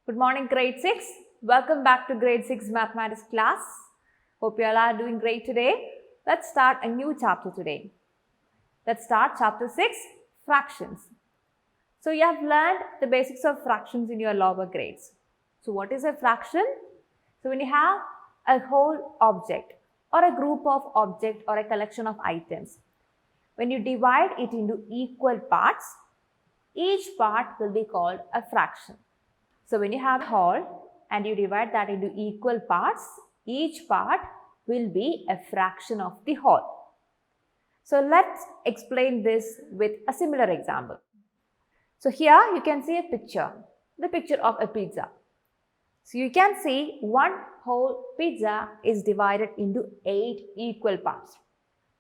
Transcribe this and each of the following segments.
Good morning, grade 6. Welcome back to grade 6 mathematics class. Hope you all are doing great today. Let's start a new chapter today. Let's start chapter 6, fractions. So you have learned the basics of fractions in your lower grades. So what is a fraction? So when you have a whole object or a group of objects or a collection of items, when you divide it into equal parts, each part will be called a fraction. So when you have a whole and you divide that into equal parts, each part will be a fraction of the whole. So let's explain this with a similar example. So here you can see a picture, the picture of a pizza. So you can see one whole pizza is divided into 8 equal parts.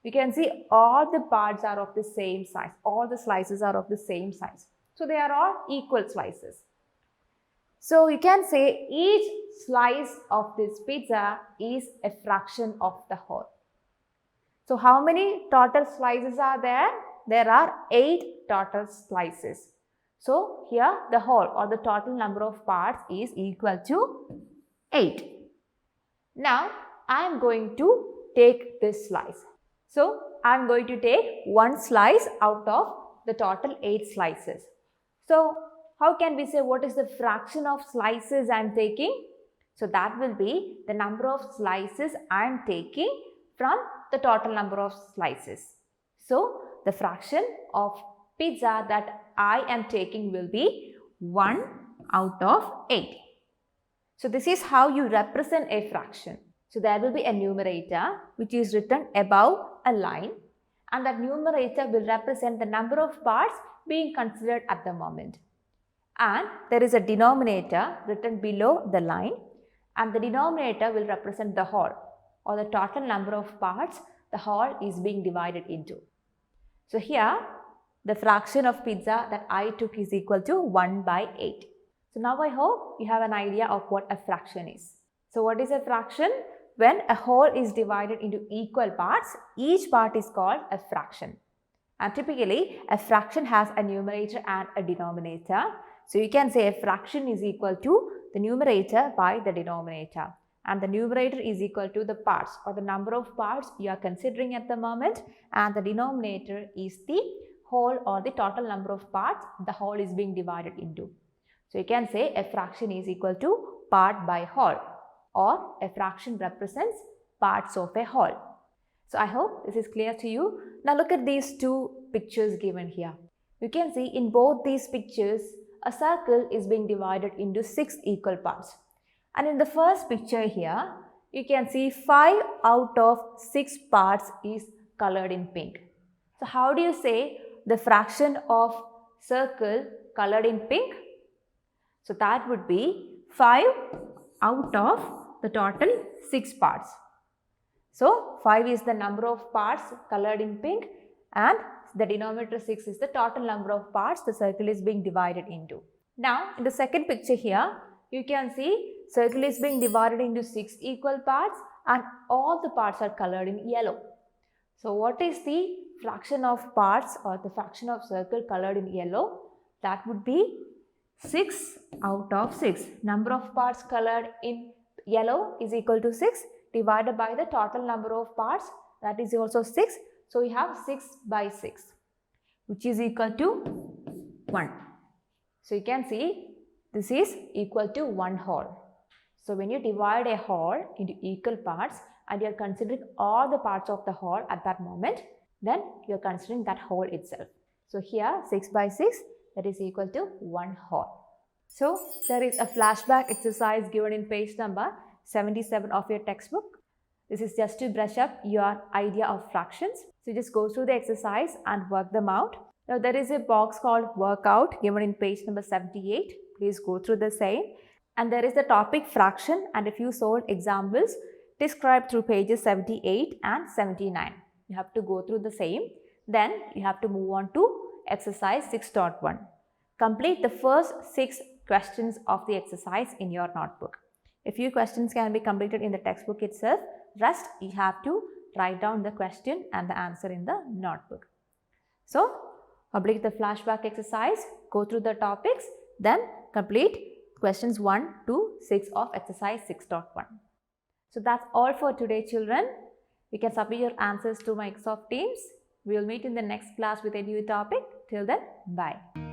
You can see all the parts are of the same size, all the slices are of the same size. So they are all equal slices. So you can say each slice of this pizza is a fraction of the whole. So how many total slices are there? There are 8 total slices. So here the whole or the total number of parts is equal to 8. Now I am going to take this slice. So I am going to take one slice out of the total 8 slices. So how can we say what is the fraction of slices I am taking? So that will be the number of slices I am taking from the total number of slices. So the fraction of pizza that I am taking will be 1 out of 8. So this is how you represent a fraction. So there will be a numerator which is written above a line, and that numerator will represent the number of parts being considered at the moment. And there is a denominator written below the line, and the denominator will represent the whole or the total number of parts the whole is being divided into. So here the fraction of pizza that I took is equal to 1 by 8. So now I hope you have an idea of what a fraction is. So what is a fraction? When a whole is divided into equal parts, each part is called a fraction. And typically a fraction has a numerator and a denominator. So you can say a fraction is equal to the numerator by the denominator, and the numerator is equal to the parts or the number of parts you are considering at the moment, and the denominator is the whole or the total number of parts the whole is being divided into. So you can say a fraction is equal to part by whole, or a fraction represents parts of a whole. So I hope this is clear to you. Now look at these two pictures given here. You can see in both these pictures a circle is being divided into 6 equal parts. And in the first picture here, you can see 5 out of 6 parts is colored in pink. So how do you say the fraction of circle colored in pink? So that would be 5 out of the total 6 parts. So 5 is the number of parts colored in pink, and the denominator 6 is the total number of parts the circle is being divided into. Now in the second picture here, you can see circle is being divided into 6 equal parts and all the parts are colored in yellow. So what is the fraction of parts or the fraction of circle colored in yellow? That would be 6 out of 6. Number of parts colored in yellow is equal to 6 divided by the total number of parts, that is also 6. So we have 6 by 6, which is equal to 1. So you can see this is equal to 1 whole. So when you divide a whole into equal parts and you are considering all the parts of the whole at that moment, then you are considering that whole itself. So here 6 by 6, that is equal to 1 whole. So there is a flashback exercise given in page number 77 of your textbook. This is just to brush up your idea of fractions. So just go through the exercise and work them out. Now there is a box called workout given in page number 78. Please go through the same. And there is the topic fraction and a few solved examples described through pages 78 and 79. You have to go through the same. Then you have to move on to exercise 6.1. Complete the first 6 questions of the exercise in your notebook. A few questions can be completed in the textbook itself. Rest you have to write down the question and the answer in the notebook. So complete the flashback exercise, go through the topics, then complete questions 1 to 6 of exercise 6.1. So that's all for today, children. You can submit your answers to Microsoft Teams. We will meet in the next class with a new topic. Till then, bye.